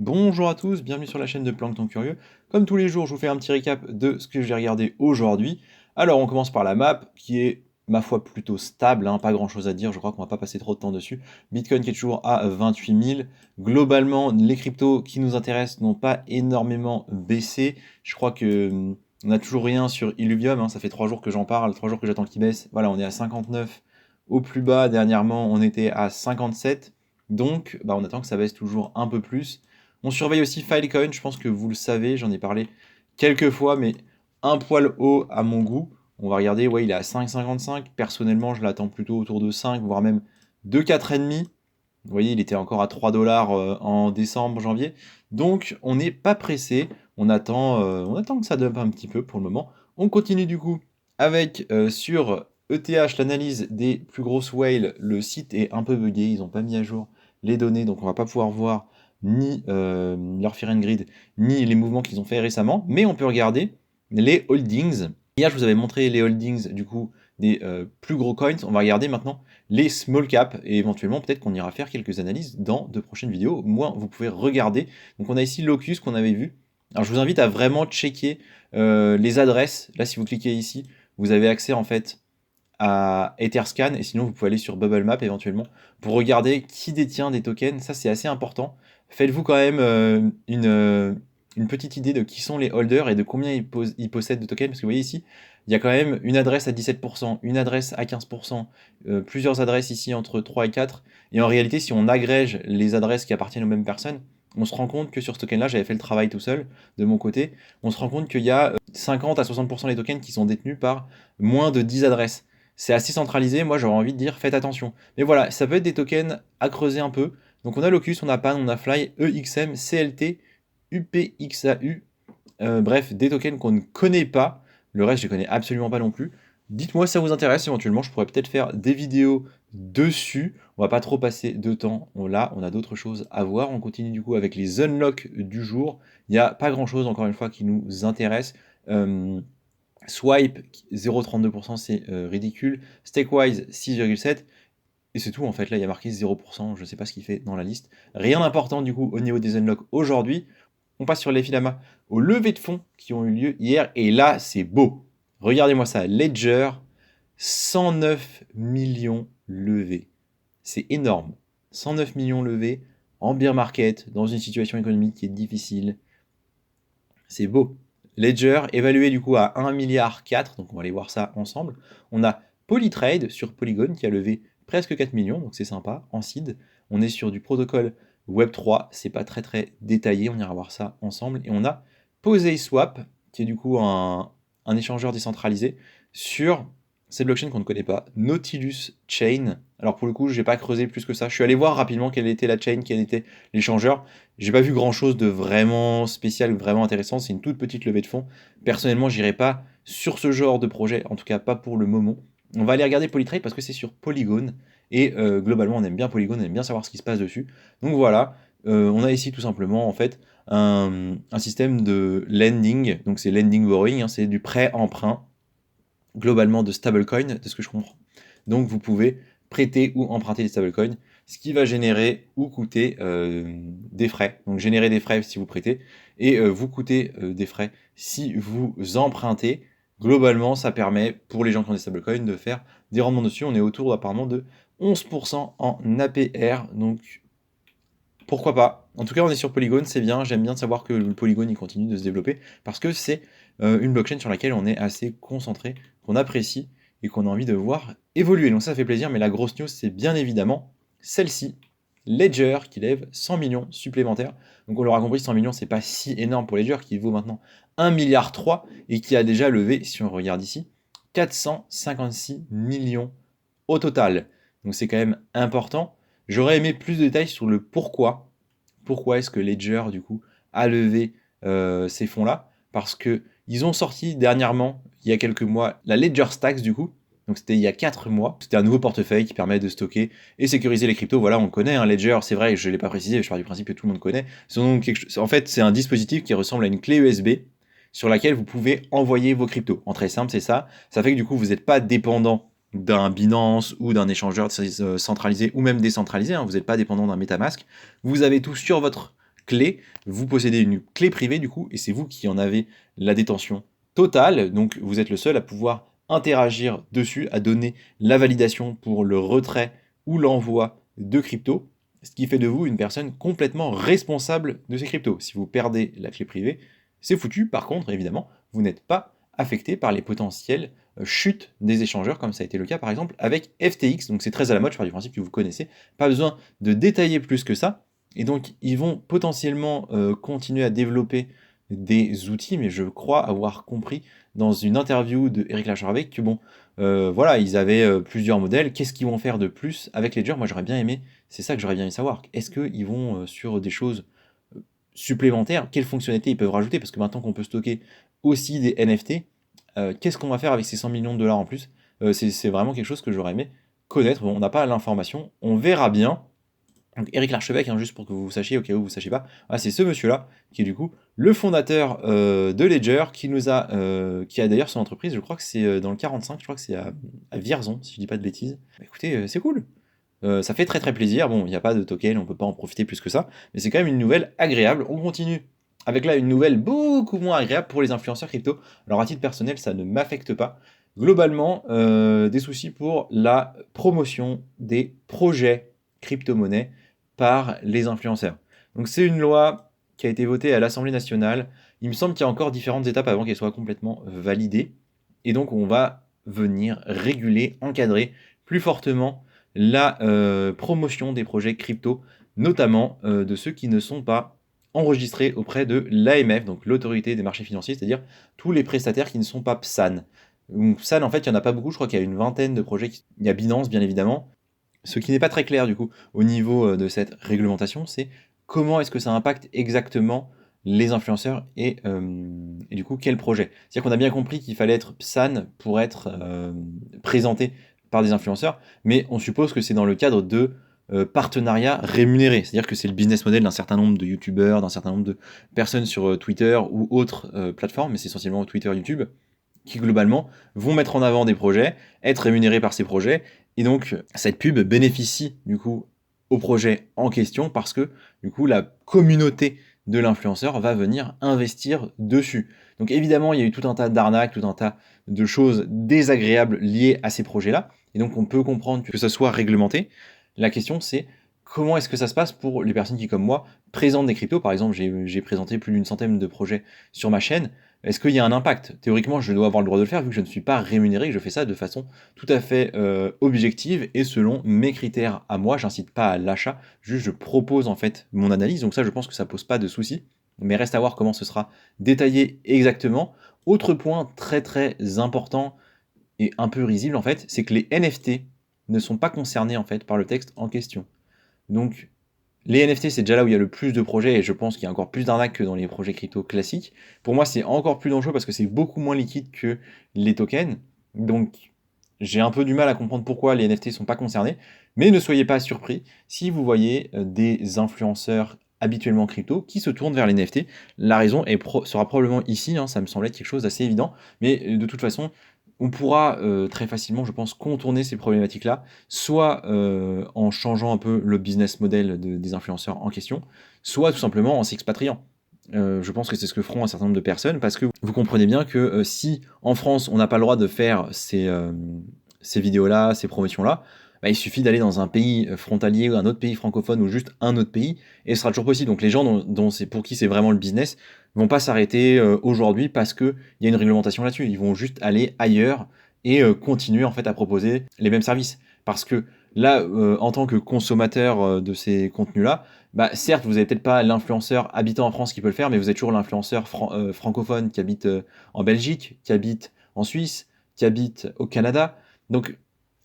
Bonjour à tous, bienvenue sur la chaîne de Plancton Curieux. Comme tous les jours, je vous fais un petit récap de ce que j'ai regardé aujourd'hui. Alors, on commence par la map, qui est, ma foi, plutôt stable, hein, pas grand chose à dire, je crois qu'on va pas passer trop de temps dessus. Bitcoin qui est toujours à 28 000. Globalement, les cryptos qui nous intéressent n'ont pas énormément baissé. Je crois que on n'a toujours rien sur Illuvium, hein, ça fait 3 jours que j'en parle, 3 jours que j'attends qu'il baisse. Voilà, on est à 59 au plus bas, dernièrement on était à 57. Donc, on attend que ça baisse toujours un peu plus. On surveille aussi Filecoin, je pense que vous le savez, j'en ai parlé quelques fois, mais un poil haut à mon goût. On va regarder, ouais, il est à 5,55. Personnellement, je l'attends plutôt autour de 5, voire même de 4,5. Vous voyez, il était encore à 3 dollars en décembre, janvier. Donc, on n'est pas pressé. On attend que ça dump un petit peu pour le moment. On continue du coup avec sur ETH l'analyse des plus grosses whales. Le site est un peu buggé, ils n'ont pas mis à jour les données, donc on va pas pouvoir voir ni leur Fear and Grid, ni les mouvements qu'ils ont fait récemment, mais on peut regarder les holdings. Hier, je vous avais montré les holdings du coup des plus gros coins. On va regarder maintenant les small caps et éventuellement peut-être qu'on ira faire quelques analyses dans de prochaines vidéos. Moi, vous pouvez regarder. Donc, on a ici Locus qu'on avait vu. Alors, je vous invite à vraiment checker les adresses. Là, si vous cliquez ici, vous avez accès en fait à Etherscan, et sinon vous pouvez aller sur BubbleMap éventuellement pour regarder qui détient des tokens. Ça, c'est assez important. Faites-vous quand même une petite idée de qui sont les holders et de combien ils possèdent de tokens, parce que vous voyez ici, il y a quand même une adresse à 17%, une adresse à 15%, plusieurs adresses ici entre 3 et 4, et en réalité, si on agrège les adresses qui appartiennent aux mêmes personnes, on se rend compte que sur ce token-là, j'avais fait le travail tout seul, de mon côté, on se rend compte qu'il y a 50 à 60% des tokens qui sont détenus par moins de 10 adresses. C'est assez centralisé, moi j'aurais envie de dire faites attention. Mais voilà, ça peut être des tokens à creuser un peu. Donc on a Locus, on a PAN, on a Fly, EXM, CLT, UPXAU, bref, des tokens qu'on ne connaît pas. Le reste, je ne connais absolument pas non plus. Dites-moi si ça vous intéresse, éventuellement je pourrais peut-être faire des vidéos dessus. On va pas trop passer de temps. Là, on a d'autres choses à voir. On continue du coup avec les unlocks du jour. Il n'y a pas grand-chose, encore une fois, qui nous intéresse. Swipe 0,32%, c'est ridicule. Stakewise 6,7%. Et c'est tout en fait. Là, il y a marqué 0%. Je ne sais pas ce qu'il fait dans la liste. Rien d'important du coup au niveau des unlocks aujourd'hui. On passe sur les Filama aux levées de fonds qui ont eu lieu hier. Et là, c'est beau. Regardez-moi ça. Ledger, 109 millions levés. C'est énorme. 109 millions levés en bear market, dans une situation économique qui est difficile. C'est beau. Ledger évalué du coup à 1,4 milliard, donc on va aller voir ça ensemble. On a Polytrade sur Polygon qui a levé presque 4 millions, donc c'est sympa, en seed. On est sur du protocole Web3, c'est pas très très détaillé, on ira voir ça ensemble. Et on a PoseSwap, qui est du coup un échangeur décentralisé, sur cette blockchain qu'on ne connaît pas, Nautilus Chain. Alors pour le coup, je n'ai pas creusé plus que ça. Je suis allé voir rapidement quelle était la chain, quel était l'échangeur. J'ai pas vu grand chose de vraiment spécial ou vraiment intéressant. C'est une toute petite levée de fonds. Personnellement, j'irai pas sur ce genre de projet, en tout cas pas pour le moment. On va aller regarder Polytrade parce que c'est sur Polygon. Et globalement, on aime bien Polygon, on aime bien savoir ce qui se passe dessus. Donc voilà, on a ici tout simplement en fait un système de lending. Donc c'est lending borrowing, hein, c'est du prêt-emprunt globalement de stablecoin, de ce que je comprends. Donc vous pouvez prêter ou emprunter des stablecoins, ce qui va générer ou coûter des frais. Donc générer des frais si vous prêtez et vous coûter des frais si vous empruntez. Globalement, ça permet pour les gens qui ont des stablecoins de faire des rendements dessus. On est autour apparemment de 11% en APR, donc pourquoi pas. En tout cas, on est sur Polygon, c'est bien. J'aime bien savoir que le Polygon il continue de se développer parce que c'est une blockchain sur laquelle on est assez concentré, qu'on apprécie et qu'on a envie de voir évoluer. Donc ça fait plaisir, mais la grosse news, c'est bien évidemment celle-ci. Ledger qui lève 100 millions supplémentaires. Donc on l'aura compris, 100 millions, c'est pas si énorme pour Ledger qui vaut maintenant 1,3 milliard et qui a déjà levé, si on regarde ici, 456 millions au total. Donc c'est quand même important. J'aurais aimé plus de détails sur le pourquoi. Pourquoi est-ce que Ledger, du coup, a levé ces fonds-là? Parce que ils ont sorti dernièrement, il y a quelques mois, la Ledger Stacks, du coup. Donc c'était il y a 4 mois. C'était un nouveau portefeuille qui permet de stocker et sécuriser les cryptos. Voilà, on connaît un Ledger, c'est vrai, je ne l'ai pas précisé, je pars du principe que tout le monde connaît. En fait, c'est un dispositif qui ressemble à une clé USB sur laquelle vous pouvez envoyer vos cryptos. En très simple, c'est ça. Ça fait que du coup, vous n'êtes pas dépendant d'un Binance ou d'un échangeur centralisé ou même décentralisé, hein, vous n'êtes pas dépendant d'un MetaMask, vous avez tout sur votre clé, vous possédez une clé privée du coup, et c'est vous qui en avez la détention totale, donc vous êtes le seul à pouvoir interagir dessus, à donner la validation pour le retrait ou l'envoi de crypto, ce qui fait de vous une personne complètement responsable de ces cryptos. Si vous perdez la clé privée, c'est foutu. Par contre, évidemment, vous n'êtes pas affecté par les potentielles chutes des échangeurs, comme ça a été le cas par exemple avec FTX. Donc c'est très à la mode, je pars du principe que vous connaissez. Pas besoin de détailler plus que ça. Et donc ils vont potentiellement continuer à développer des outils, mais je crois avoir compris dans une interview de Eric Lacharvey que bon, voilà, ils avaient plusieurs modèles. Qu'est-ce qu'ils vont faire de plus avec Ledger? Moi j'aurais bien aimé, c'est ça que j'aurais bien aimé savoir. Est-ce qu'ils vont sur des choses supplémentaires? Quelles fonctionnalités ils peuvent rajouter? Parce que maintenant qu'on peut stocker aussi des NFT, qu'est-ce qu'on va faire avec ces 100 millions de dollars en plus? C'est vraiment quelque chose que j'aurais aimé connaître. Bon, on n'a pas l'information, on verra bien. Donc Eric Larchevêque, hein, juste pour que vous sachiez, au cas où vous ne sachiez pas, c'est ce monsieur-là, qui est du coup le fondateur de Ledger, qui a d'ailleurs son entreprise, je crois que c'est dans le 45, je crois que c'est à Vierzon, si je dis pas de bêtises. Bah, écoutez, c'est cool. Ça fait très très plaisir. Bon, il n'y a pas de token, on peut pas en profiter plus que ça, mais c'est quand même une nouvelle agréable. On continue avec là une nouvelle beaucoup moins agréable pour les influenceurs crypto. Alors à titre personnel, ça ne m'affecte pas. Globalement, des soucis pour la promotion des projets crypto-monnaies par les influenceurs. Donc c'est une loi qui a été votée à l'Assemblée nationale. Il me semble qu'il y a encore différentes étapes avant qu'elle soit complètement validée. Et donc on va venir réguler, encadrer plus fortement la promotion des projets crypto, notamment de ceux qui ne sont pas enregistrés auprès de l'AMF, donc l'autorité des marchés financiers, c'est-à-dire tous les prestataires qui ne sont pas PSAN. Donc PSAN, en fait, il n'y en a pas beaucoup, je crois qu'il y a une vingtaine de projets. Il y a Binance, bien évidemment. Ce qui n'est pas très clair, du coup, au niveau de cette réglementation, c'est comment est-ce que ça impacte exactement les influenceurs et du coup, quel projet. C'est-à-dire qu'on a bien compris qu'il fallait être PSAN pour être présenté par des influenceurs, mais on suppose que c'est dans le cadre de partenariats rémunérés. C'est-à-dire que c'est le business model d'un certain nombre de youtubeurs, d'un certain nombre de personnes sur Twitter ou autres plateformes, mais c'est essentiellement Twitter, YouTube, qui globalement vont mettre en avant des projets, être rémunérés par ces projets, et donc cette pub bénéficie du coup au projet en question parce que du coup la communauté de l'influenceur va venir investir dessus. Donc évidemment il y a eu tout un tas d'arnaques, tout un tas de choses désagréables liées à ces projets-là, et donc on peut comprendre que ça soit réglementé. La question c'est comment est-ce que ça se passe pour les personnes qui comme moi présentent des cryptos. Par exemple j'ai présenté plus d'une centaine de projets sur ma chaîne. Est-ce qu'il y a un impact? Théoriquement, je dois avoir le droit de le faire vu que je ne suis pas rémunéré, que je fais ça de façon tout à fait objective et selon mes critères à moi. J'incite pas à l'achat, juste je propose en fait mon analyse. Donc ça, je pense que ça pose pas de souci. Mais reste à voir comment ce sera détaillé exactement. Autre point très très important et un peu risible en fait, c'est que les NFT ne sont pas concernés en fait par le texte en question. Donc les NFT, c'est déjà là où il y a le plus de projets et je pense qu'il y a encore plus d'arnaques que dans les projets crypto classiques. Pour moi, c'est encore plus dangereux parce que c'est beaucoup moins liquide que les tokens. Donc, j'ai un peu du mal à comprendre pourquoi les NFT ne sont pas concernés. Mais ne soyez pas surpris si vous voyez des influenceurs habituellement crypto qui se tournent vers les NFT. La raison sera probablement ici, hein, ça me semble être quelque chose d'assez évident. Mais de toute façon, on pourra très facilement, je pense, contourner ces problématiques-là, soit en changeant un peu le business model des influenceurs en question, soit tout simplement en s'expatriant. Je pense que c'est ce que feront un certain nombre de personnes, parce que vous comprenez bien que si en France on n'a pas le droit de faire ces vidéos-là, ces promotions-là, bah, il suffit d'aller dans un pays frontalier ou un autre pays francophone ou juste un autre pays, et ce sera toujours possible. Donc les gens pour qui c'est vraiment le business vont pas s'arrêter aujourd'hui parce qu'il y a une réglementation là-dessus. Ils vont juste aller ailleurs et continuer en fait à proposer les mêmes services. Parce que là, en tant que consommateur de ces contenus-là, bah, certes, vous n'avez peut-être pas l'influenceur habitant en France qui peut le faire, mais vous êtes toujours l'influenceur francophone qui habite en Belgique, qui habite en Suisse, qui habite au Canada. Donc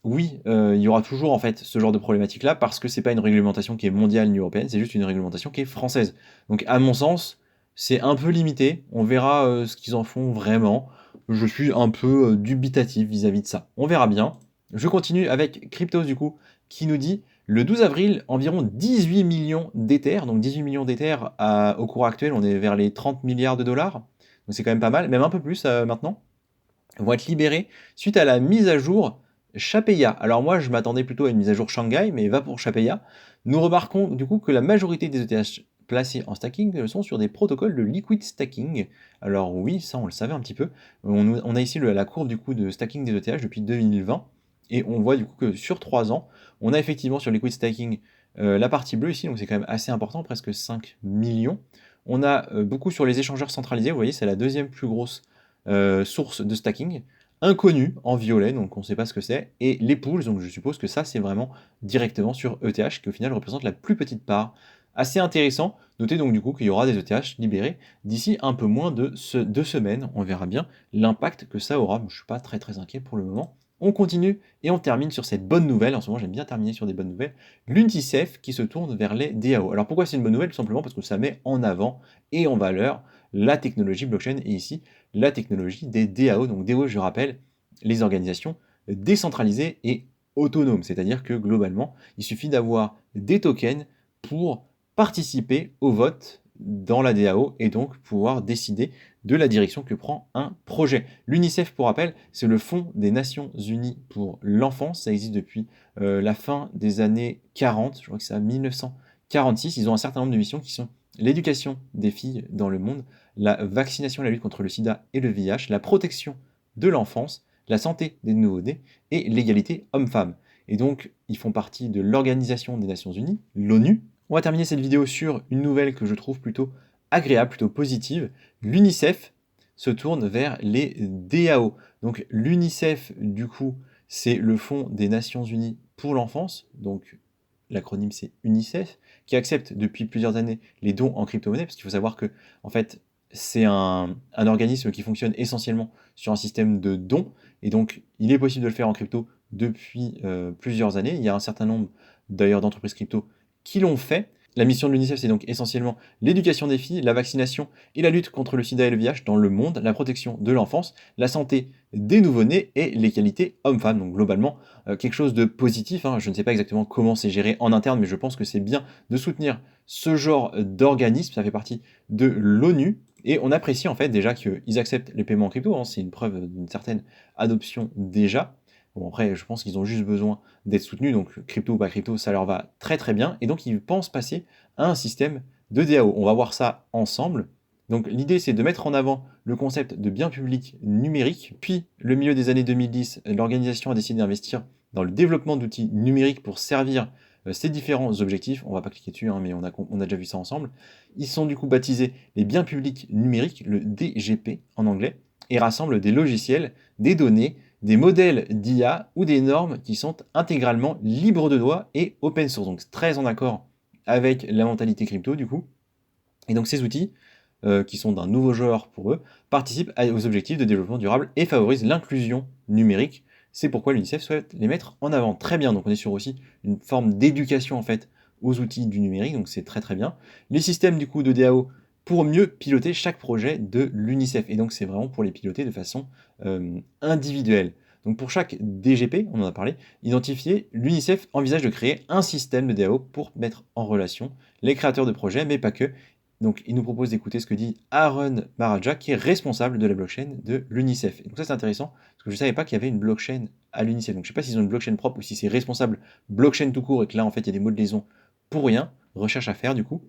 oui, il y aura toujours en fait ce genre de problématique-là parce que c'est pas une réglementation qui est mondiale ni européenne, c'est juste une réglementation qui est française. Donc à mon sens, c'est un peu limité. On verra ce qu'ils en font vraiment. Je suis un peu dubitatif vis-à-vis de ça. On verra bien. Je continue avec Cryptos du coup, qui nous dit le 12 avril, environ 18 millions d'Ethers, donc 18 millions d'Ethers au cours actuel, on est vers les 30 milliards de dollars. Donc c'est quand même pas mal, même un peu plus maintenant, vont être libérés suite à la mise à jour Chapeya. Alors moi, je m'attendais plutôt à une mise à jour Shanghai, mais va pour Chapeya. Nous remarquons du coup que la majorité des ETH placés en stacking sont sur des protocoles de liquid stacking. Alors oui, ça on le savait un petit peu. On a ici la courbe du coup de stacking des ETH depuis 2020 et on voit du coup que sur 3 ans, on a effectivement sur liquid stacking la partie bleue ici, donc c'est quand même assez important, presque 5 millions. On a beaucoup sur les échangeurs centralisés, vous voyez, c'est la deuxième plus grosse source de stacking. Inconnu en violet, donc on ne sait pas ce que c'est, et les pools, donc je suppose que ça c'est vraiment directement sur ETH, qui au final représente la plus petite part. Assez intéressant, notez donc du coup qu'il y aura des ETH libérés d'ici un peu moins de 2 semaines, on verra bien l'impact que ça aura, je ne suis pas très inquiet pour le moment. On continue et on termine sur cette bonne nouvelle, en ce moment j'aime bien terminer sur des bonnes nouvelles, l'Unicef qui se tourne vers les DAO. Alors pourquoi c'est une bonne nouvelle? Tout simplement parce que ça met en avant et en valeur la technologie blockchain, et ici la technologie des DAO. Donc DAO, je rappelle, les organisations décentralisées et autonomes, c'est-à-dire que globalement, il suffit d'avoir des tokens pour participer au vote dans la DAO et donc pouvoir décider de la direction que prend un projet. L'UNICEF, pour rappel, c'est le Fonds des Nations Unies pour l'enfance. Ça existe depuis la fin des années 40, je crois que c'est à 1946. Ils ont un certain nombre de missions qui sont l'éducation des filles dans le monde, la vaccination, la lutte contre le sida et le VIH, la protection de l'enfance, la santé des nouveau-nés et l'égalité homme-femme. Et donc, ils font partie de l'Organisation des Nations Unies, l'ONU. On va terminer cette vidéo sur une nouvelle que je trouve plutôt agréable, plutôt positive. L'UNICEF se tourne vers les DAO. Donc l'UNICEF, du coup, c'est le Fonds des Nations Unies pour l'enfance, donc l'acronyme c'est UNICEF, qui accepte depuis plusieurs années les dons en crypto-monnaie, parce qu'il faut savoir que, en fait, c'est un organisme qui fonctionne essentiellement sur un système de dons, et donc il est possible de le faire en crypto depuis plusieurs années. Il y a un certain nombre d'ailleurs d'entreprises crypto qui l'ont fait. La mission de l'UNICEF, c'est donc essentiellement l'éducation des filles, la vaccination et la lutte contre le sida et le VIH dans le monde, la protection de l'enfance, la santé des nouveau-nés et l'égalité homme-femme. Donc globalement, quelque chose de positif, hein. Je ne sais pas exactement comment c'est géré en interne, mais je pense que c'est bien de soutenir ce genre d'organisme. Ça fait partie de l'ONU. Et on apprécie en fait déjà qu'ils acceptent les paiements en crypto, hein. C'est une preuve d'une certaine adoption déjà. Bon, après, je pense qu'ils ont juste besoin d'être soutenus, donc crypto ou pas crypto, ça leur va très bien. Et donc, ils pensent passer à un système de DAO. On va voir ça ensemble. Donc, l'idée, c'est de mettre en avant le concept de bien public numérique. Puis, le milieu des années 2010, l'organisation a décidé d'investir dans le développement d'outils numériques pour servir ces différents objectifs. On va pas cliquer dessus, hein, mais on a déjà vu ça ensemble. Ils sont du coup baptisés les biens publics numériques, le DGP en anglais, et rassemblent des logiciels, des données, des modèles d'IA ou des normes qui sont intégralement libres de droit et open source. Donc très en accord avec la mentalité crypto du coup. Et donc ces outils, qui sont d'un nouveau genre pour eux, participent aux objectifs de développement durable et favorisent l'inclusion numérique. C'est pourquoi l'UNICEF souhaite les mettre en avant. Très bien, donc on est sur aussi une forme d'éducation en fait aux outils du numérique, donc c'est très bien. Les systèmes du coup de DAO pour mieux piloter chaque projet de l'UNICEF. Et donc c'est vraiment pour les piloter de façon individuelle. Donc pour chaque DGP, on en a parlé, identifié, l'UNICEF envisage de créer un système de DAO pour mettre en relation les créateurs de projets, mais pas que. Donc il nous propose d'écouter ce que dit Aaron Maraja, qui est responsable de la blockchain de l'UNICEF. Et donc ça c'est intéressant, parce que je ne savais pas qu'il y avait une blockchain à l'UNICEF. Donc je ne sais pas s'ils ont une blockchain propre ou si c'est responsable blockchain tout court et que là en fait il y a des mots de liaison pour rien, recherche à faire du coup.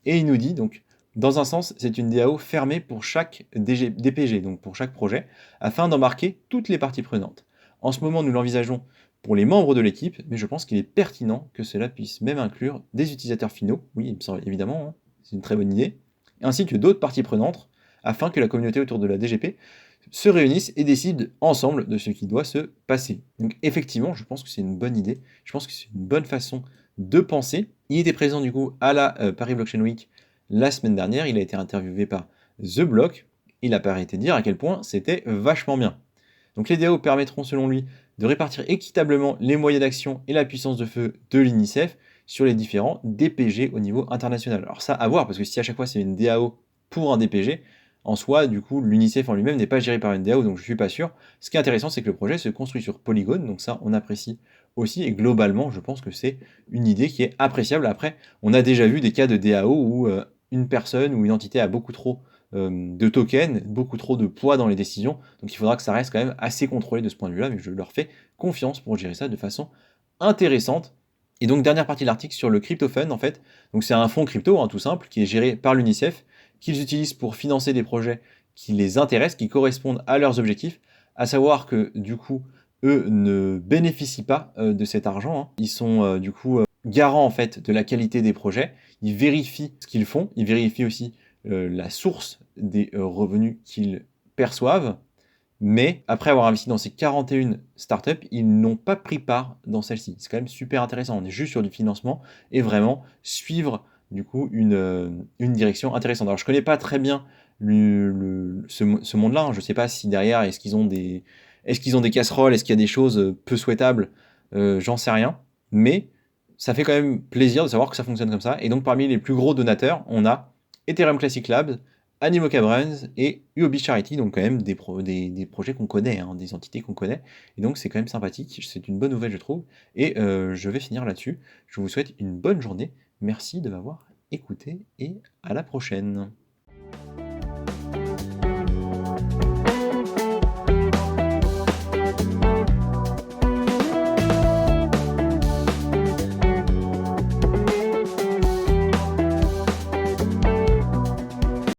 Et il nous dit donc, dans un sens, c'est une DAO fermée pour chaque DPG, donc pour chaque projet, afin d'embarquer toutes les parties prenantes. En ce moment, nous l'envisageons pour les membres de l'équipe, mais je pense qu'il est pertinent que cela puisse même inclure des utilisateurs finaux, oui, il me semble évidemment, hein, c'est une très bonne idée, ainsi que d'autres parties prenantes, afin que la communauté autour de la DGP se réunissent et décident ensemble de ce qui doit se passer. Donc effectivement, je pense que c'est une bonne idée, je pense que c'est une bonne façon de penser. Il était présent du coup à la Paris Blockchain Week la semaine dernière, il a été interviewé par The Block, il a pas arrêté de dire à quel point c'était vachement bien. Donc les DAO permettront selon lui de répartir équitablement les moyens d'action et la puissance de feu de l'UNICEF sur les différents DPG au niveau international. Alors ça à voir, parce que si à chaque fois c'est une DAO pour un DPG, en soi, du coup, l'UNICEF en lui-même n'est pas géré par une DAO, donc je suis pas sûr. Ce qui est intéressant, c'est que le projet se construit sur Polygon, donc ça, on apprécie aussi, et globalement, je pense que c'est une idée qui est appréciable. Après, on a déjà vu des cas de DAO où une personne ou une entité a beaucoup trop de tokens, beaucoup trop de poids dans les décisions, donc il faudra que ça reste quand même assez contrôlé de ce point de vue-là, mais je leur fais confiance pour gérer ça de façon intéressante. Et donc, dernière partie de l'article sur le Crypto Fund, en fait. Donc, c'est un fonds crypto, hein, tout simple, qui est géré par l'UNICEF, qu'ils utilisent pour financer des projets qui les intéressent, qui correspondent à leurs objectifs. À savoir que, du coup, eux ne bénéficient pas de cet argent, hein. Ils sont, du coup, garants, en fait, de la qualité des projets. Ils vérifient ce qu'ils font. Ils vérifient aussi la source des revenus qu'ils perçoivent. Mais après avoir investi dans ces 41 startups, ils n'ont pas pris part dans celle-ci. C'est quand même super intéressant. On est juste sur du financement et vraiment suivre du coup une direction intéressante. Alors je connais pas très bien ce monde-là, hein. Je sais pas si derrière est-ce qu'ils ont des casseroles, est-ce qu'il y a des choses peu souhaitables, j'en sais rien. Mais ça fait quand même plaisir de savoir que ça fonctionne comme ça. Et donc parmi les plus gros donateurs, on a Ethereum Classic Labs, Animoca Brands et UOB Charity, donc quand même des projets qu'on connaît, hein, des entités qu'on connaît. Et donc c'est quand même sympathique, c'est une bonne nouvelle je trouve. Et je vais finir là-dessus. Je vous souhaite une bonne journée. Merci de m'avoir écouté et à la prochaine.